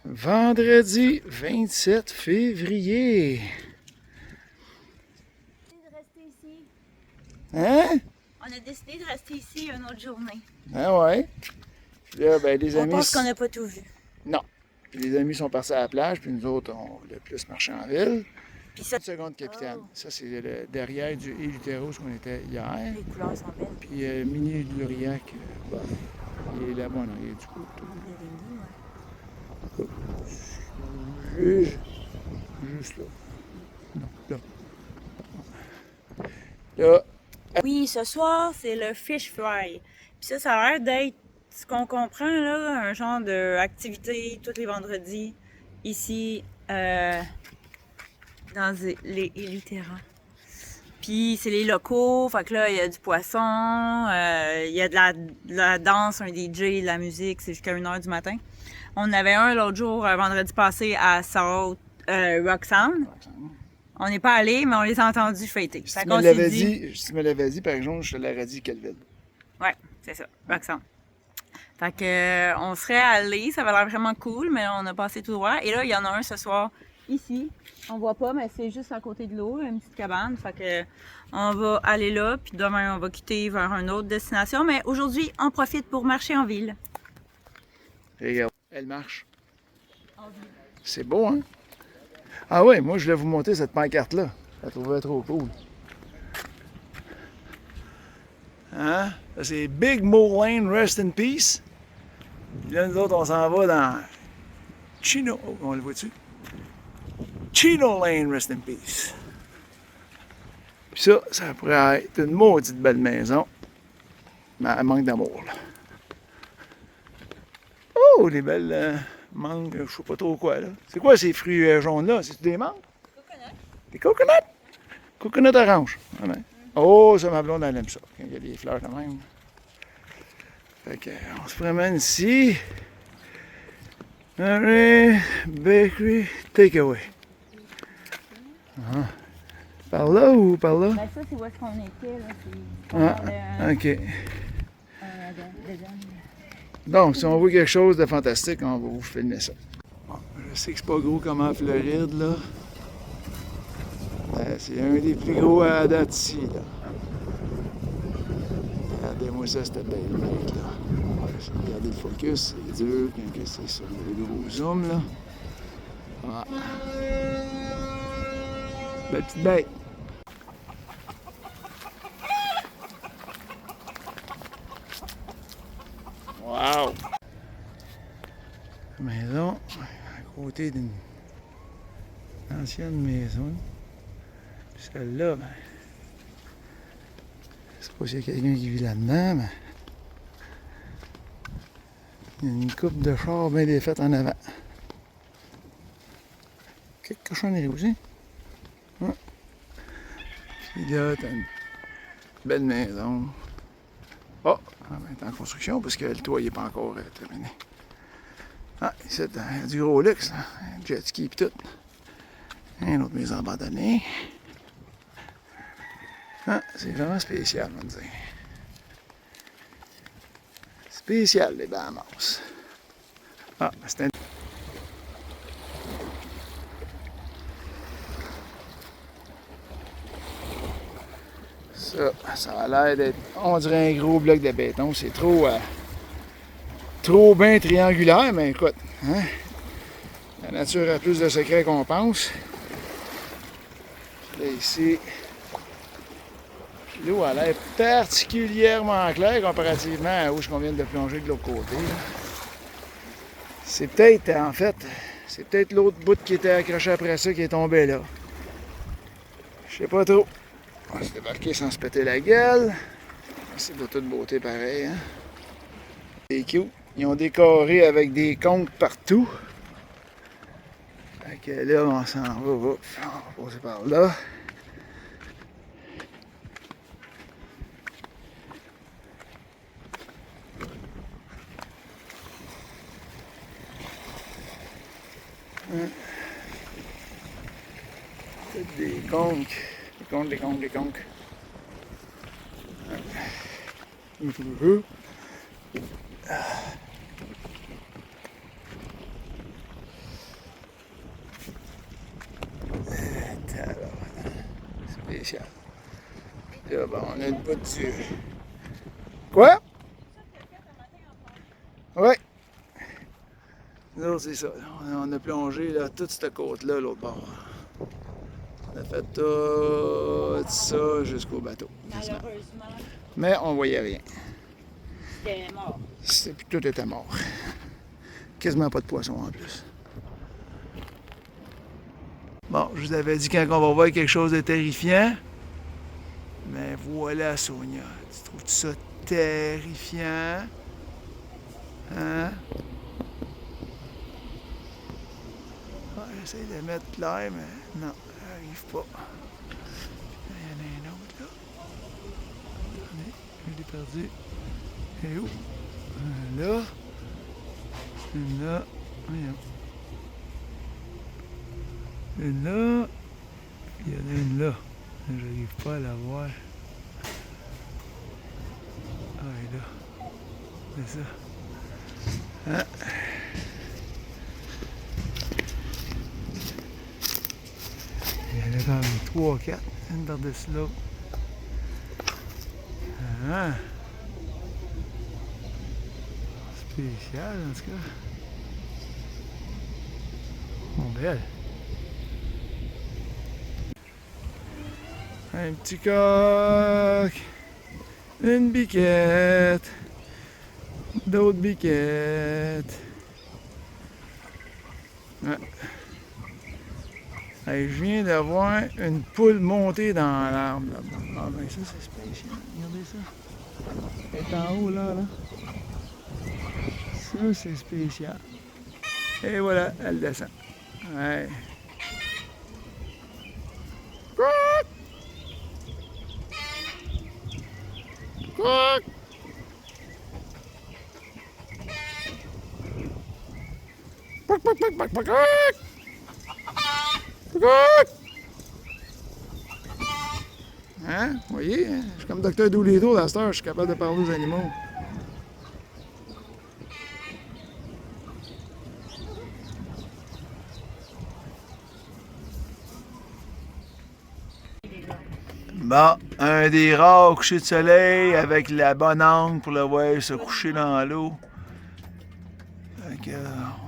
Vendredi 27 février. De rester ici. Hein? On a décidé de rester ici une autre journée. Ah ouais. Puis là, ben, les On amis. pense qu'on n'a pas tout vu. Non. Puis les amis sont partis à la plage, puis nous autres, on voulait plus marcher en ville. Puis ça, Une seconde, capitaine. Oh. Ça, c'est le derrière du Eleutheros qu'on était hier. les couleurs sont belles. Puis Mini Luriac, bon, il est là-bas, non, il est du côté. Juste là. Non, là. Là. Oui, ce soir, c'est le fish fry. Puis ça a l'air d'être, ce qu'on comprend, là, un genre d'activité tous les vendredis, ici, dans les Eleuthera. Puis c'est les locaux, fait que là, il y a du poisson, il y a de la danse, un DJ, de la musique, c'est jusqu'à 1h du matin. On en avait un l'autre jour, vendredi passé, à South Roxanne. On n'est pas allé, mais on les a entendus fêter. Si tu me l'avais dit, par exemple, je te l'aurais dit quelle ville. Ouais, c'est ça, Roxanne. Fait que on serait allé, ça avait l'air vraiment cool, mais on a passé tout droit. Et là, il y en a un ce soir ici. On voit pas, mais c'est juste à côté de l'eau, une petite cabane. Fait que on va aller là, puis demain on va quitter vers une autre destination. Mais aujourd'hui, on profite pour marcher en ville. Regarde, elle marche. C'est beau, hein? Ah ouais, moi je voulais vous montrer cette pancarte-là. Je la trouvais trop cool. Hein? Ça, c'est Big Mo Lane, Rest in Peace. Puis là, nous autres, on s'en va dans Chino. Oh, on le voit-tu? Chino Lane, Rest in Peace. Puis ça pourrait être une maudite belle maison. Mais elle manque d'amour, là. Oh, des belles mangues, je sais pas trop quoi, là. C'est quoi ces fruits jaunes-là? C'est des mangues? Coconut. Des coconuts? Coconut orange. Ah ben. Oh, ça, ma blonde, elle aime ça. Quand il y a des fleurs quand même. Fait que, on se promène ici. Allez, Bakery Takeaway. Ah. Par là ou par là? Ben ça, c'est où est-ce qu'on était, là. Ah, ok. Donc, si on voit quelque chose de fantastique, on va vous filmer ça. Bon, je sais que c'est pas gros comme en Floride, là. C'est un des plus gros à date ici, là. Regardez-moi ça, cette belle mec, là. Regardez le focus, c'est dur quand c'est sur le gros zoom, là. Ah. Belle petite bête. Wow! La maison, à côté d'une ancienne maison. Puis celle-là, ben, je sais pas s'il y a quelqu'un qui vit là-dedans, mais il y a une coupe de chars bien défaite en avant. Quelques cochonneries aussi. Ouais. Puis là, t'as une belle maison. Oh! Elle est en construction parce que le toit n'est pas encore terminé. Ah, ici, il y a du gros luxe, là. Un jet ski et tout. Une autre maison abandonnée. Ah, c'est vraiment spécial, on va dire. Spécial, les Bahamas. Ah, c'est un... Ça a l'air d'être, on dirait un gros bloc de béton. C'est trop bien triangulaire, mais écoute, hein? La nature a plus de secrets qu'on pense. Là, ici, l'eau a l'air particulièrement claire comparativement à où on vient de plonger de l'autre côté. C'est peut-être, en fait, c'est peut-être l'autre bout qui était accroché après ça qui est tombé là. Je sais pas trop. On va se débarquer sans se péter la gueule. C'est de toute beauté pareil, hein? C'est cute. Ils ont décoré avec des conques partout. Fait que là, on s'en va. On va passer par là. Hein? C'est des conques. Des conques. spécial. Là, bon, on a une bout du... Quoi? Oui. Nous autres, c'est ça. On a plongé là, toute cette côte-là, l'autre bord. On a fait tout ça jusqu'au bateau. Quasiment. Malheureusement, Mais on voyait rien. c'était mort. Tout était mort. Quasiment pas de poisson en plus. Bon, je vous avais dit quand on va voir quelque chose de terrifiant. Mais voilà, Sonia. Tu trouves ça terrifiant? Hein? Ouais, j'essaie de mettre clair, mais non, ça n'arrive pas. Il y en a un autre là. Attendez, je l'ai perdu. Et où? Là. Là. Voyons. Une là. Il y en a une là. J'arrive pas à la voir. Ah, elle est là. C'est ça. Hein? Il y en a quand même 3 4, une par-dessus l'autre. Ah. Spécial en tout cas. Bon, belle. Un petit coq. Une biquette. D'autres biquettes. Ouais. Hey, je viens de voir une poule monter dans l'arbre là-bas. Ah ben ça c'est spécial. Regardez ça. Elle est en haut là. Ça c'est spécial. Et voilà, elle descend. Ouais. Couac! Couac! Couac, couac, couac, couac, couac, couac! Hein? Vous voyez? Je suis comme Dr. Dolittle à cette heure, je suis capable de parler aux animaux. Bon, un des rares couchers de soleil avec la bonne angle pour le voir se coucher dans l'eau.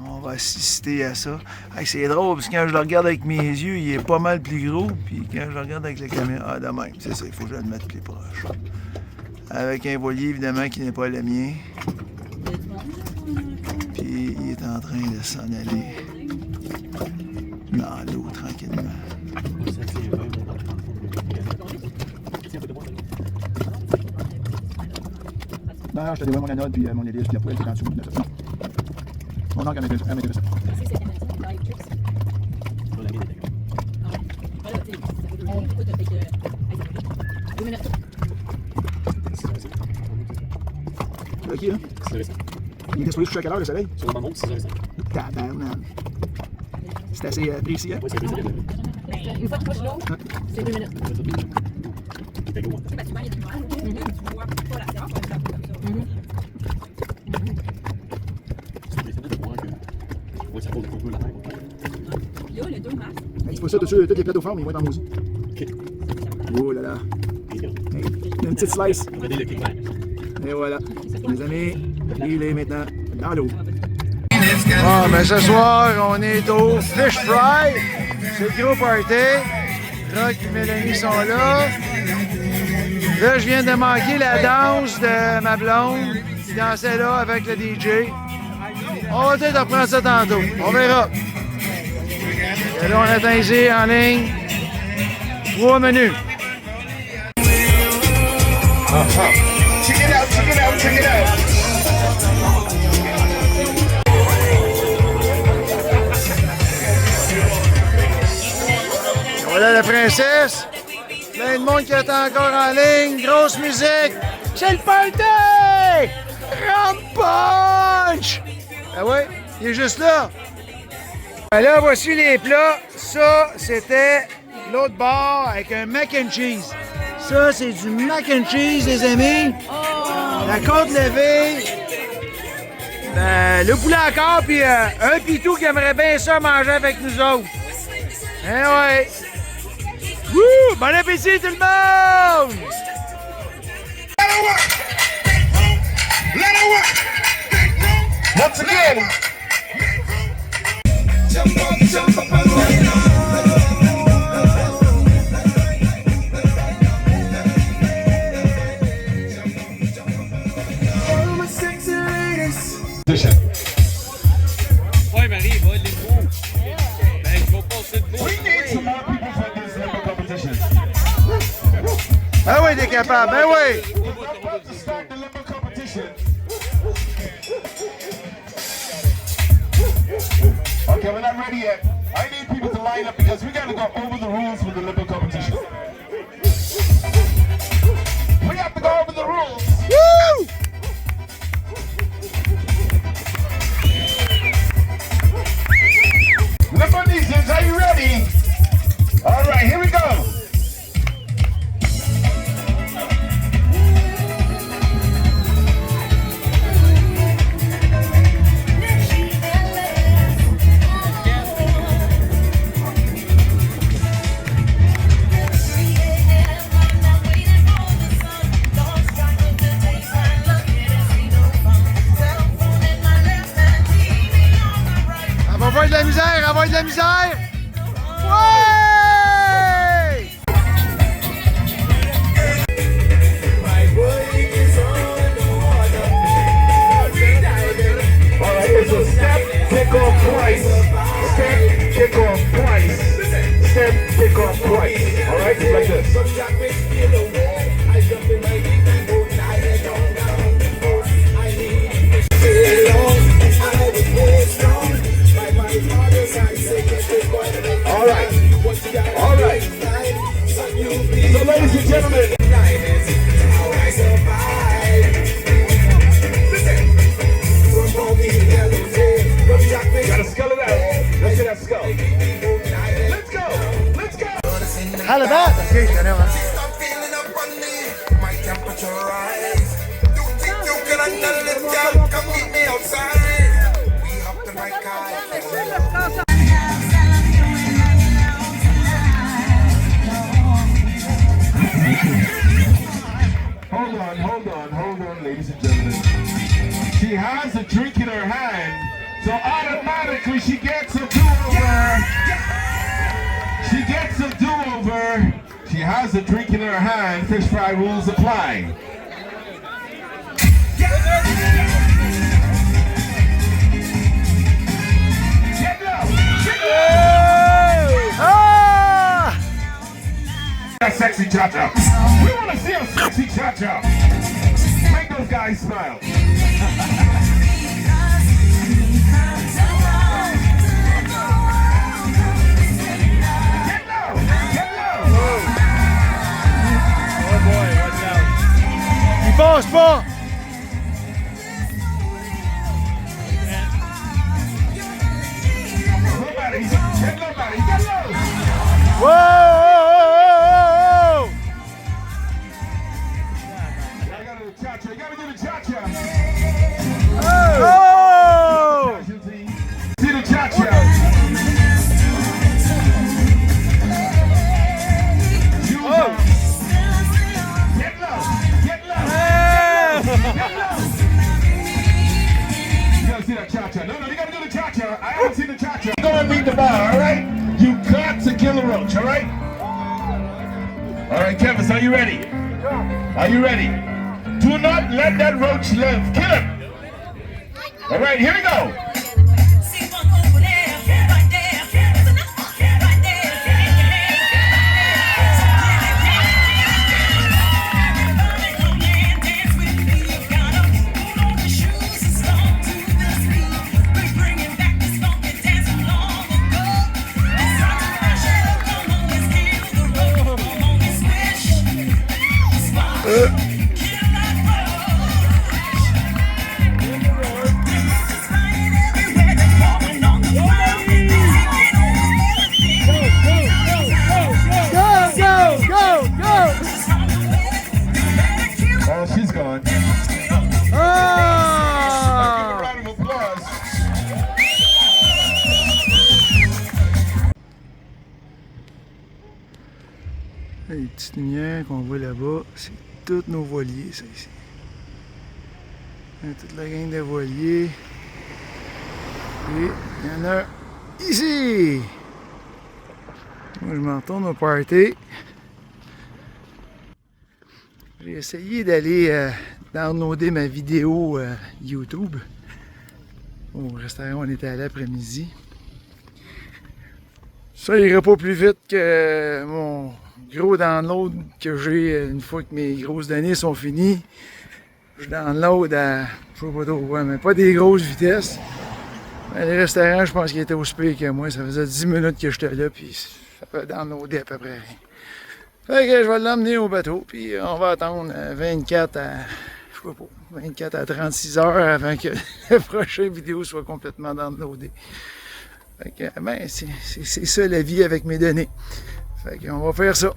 On va assister à ça. Hey, c'est drôle parce que quand je le regarde avec mes yeux, il est pas mal plus gros. Puis quand je le regarde avec la caméra, ah, de même, c'est ça, il faut que je le mette plus proche. Avec un voilier évidemment qui n'est pas le mien. Puis il est en train de s'en aller dans l'eau tranquillement. Non, je te dévoile mon anode, puis mon hélice, puis la poêle qui est en dessous. Non. Mon angle, elle m'intéresse. Ok, là? Il était supposé se coucher à quelle heure, le soleil? Sur le moment, 6h05. Tabarnak. C'est assez précis, hein? Oui, c'est précis. Une fois que tu touches l'eau, c'est 2 minutes. Il était gros, hein? Tu sais, souvent, il y a des nuages, tu vois pas la terre, comme ça. C'est impressionnant de voir que ouais, ça pose beaucoup la mer. Là, le 2 mars. Hey, c'est pas ça, toutes les plateformes, ils vont être en maudit. OK. Oh là là. Hey, une petite slice. On va aider le kick back. Et voilà. Les amis, il est maintenant dans l'eau. Bon, ben ce soir, on est au Fish Fry. C'est le gros party. Rock et Mélanie sont là. Là, je viens de manquer la danse de ma blonde qui dansait là avec le DJ. On va peut-être reprendre ça tantôt. On verra. Et là, on atteint ici en ligne 3 menus. Check it out, check it out, check it out. Voilà la princesse. Plein de monde qui attend encore en ligne. Grosse musique. C'est le party! Rum punch! Ah ouais, il est juste là. Là, voici les plats. Ça, c'était l'autre bord avec un mac and cheese. Ça, c'est du mac and cheese, les amis. La côte levée. Le poulet encore, puis un pitou qui aimerait bien ça manger avec nous autres. Eh ouais. Wouh! Bon appétit tout le monde! Let her work. Once again. Jump up and ride on. All my sexy ladies. Ouais, Marie, va les gros. Ben, je vais passer de gros. We need some more people for this limbo competition. Ben oui, t'es capable, ben oui! We're about to start the limbo competition. Okay, we're not ready yet. I need people to line up because we gotta go over the rules for the limbo competition. We have to go over the rules. Woo! Limbonesians, are you ready? All right, here we go. Envoie de la misère, envoie de la misère! Ouais! All right, it's a step, kick off twice. Step, kick off twice. Step, kick off twice. All right, just like this. All right, all right. So, ladies and gentlemen. Gotta skull it out. Let's get that skull. Let's go. Let's go. Hallebat! Ok, je connais, hein. Stop feeling up on me, my temperature rise. You think you can handle it, girl? Come meet me outside. We hopped in my car. Hold on, ladies and gentlemen. She has a drink in her hand, so automatically she gets a do-over. She gets a do-over. She has a drink in her hand. Fish fry rules apply. Get low. Ah! That sexy cha-cha. We want to see a sexy cha-cha. Make those guys smile. Get low. Get low. Oh boy, watch out. Il passe pas! Nobody. Get nobody. Get low. Whoa! I gotta do the cha-cha. You gotta do the cha-cha. Oh! See the cha-cha. Shoes Oh. on. Get low. Get low. Get low. You gotta see that cha-cha. No, you gotta do the cha-cha. I haven't seen the cha-cha. Go and beat the bar, all right? You got to kill a roach, all right? All right, Kevin, are you ready? Are you ready? Do not let that roach live. Kill him. All right, here we go. See one over there, right there. There's another one right there. Come and dance with me. You gotta put on the shoes and stomp to this beat. We're bringing back this funky dancing long ago. It's time to rush it up. Come on, let's kill the road. Come on, let's swish. Spot. Kill that road. This is fire. Les petites lumières qu'on voit là-bas, c'est tous nos voiliers, ça ici. Toute la gang de voiliers. Et il y en a ici. Moi, je m'en retourne au party. J'ai essayé d'aller downloader ma vidéo YouTube. Au restaurant, on était allé l'après-midi. Ça irait pas plus vite que mon gros download que j'ai une fois que mes grosses données sont finies. Je download à, je sais pas trop quoi, mais pas des grosses vitesses. Mais les restaurants, je pense qu'ils étaient aussi pires que moi. Ça faisait 10 minutes que j'étais là, puis ça peut downloader à peu près rien. Fait que je vais l'emmener au bateau, puis on va attendre 24 à, je sais pas, 24 à 36 heures avant que la prochaine vidéo soit complètement downloadée. Fait que, ben, c'est ça la vie avec mes données. Fait qu'on va faire ça.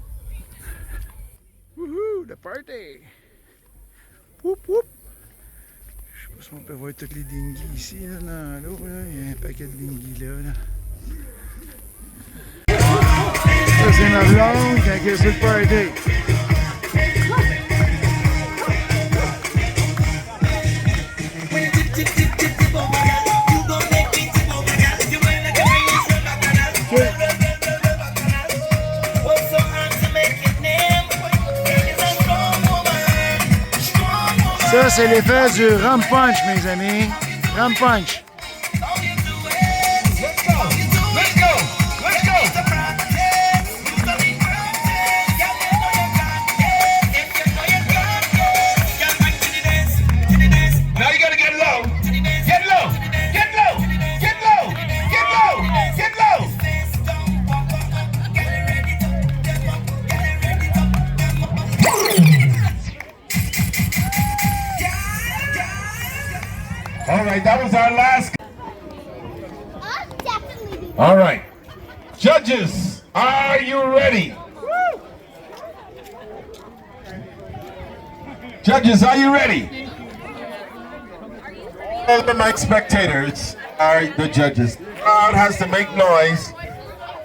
Wouhou, le party! Whoop, whoop! Je sais pas si on peut voir toutes les dinghies ici, là, dans l'eau, là. Il y a un paquet de dinghies là. Ça, c'est ma blonde quand elle est sur le party. Ça, c'est l'effet du rum punch, mes amis. Rum punch. Now you gotta get low. Get low. Get low. Get low. Get low. Get low. All right, that was our last. All right. Judges, are you ready? Judges, are you ready? All the mic spectators are the judges. The crowd has to make noise.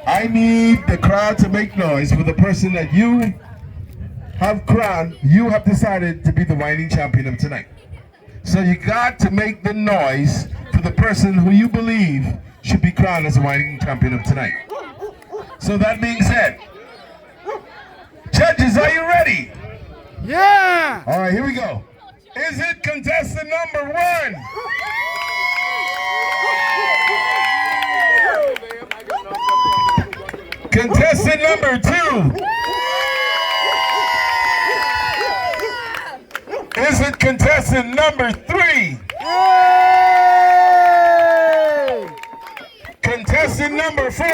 I need the crowd to make noise for the person that you have crowned. You have decided to be the whining champion of tonight. So you got to make the noise for the person who you believe should be crowned as the whining champion of tonight. So that being said, judges, are you ready? Yeah! All right, here we go. Is it contestant number 1? Contestant number 2? Is it contestant number 3? Yay! Contestant number 4?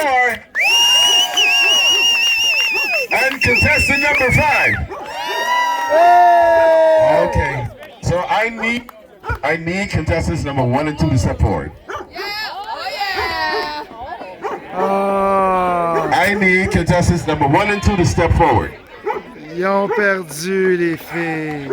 And contestant number 5? Okay, so I need contestants number 1 and 2 to step forward. Oh, I need contestants number 1 and 2 to step forward. ils ont perdu, les filles.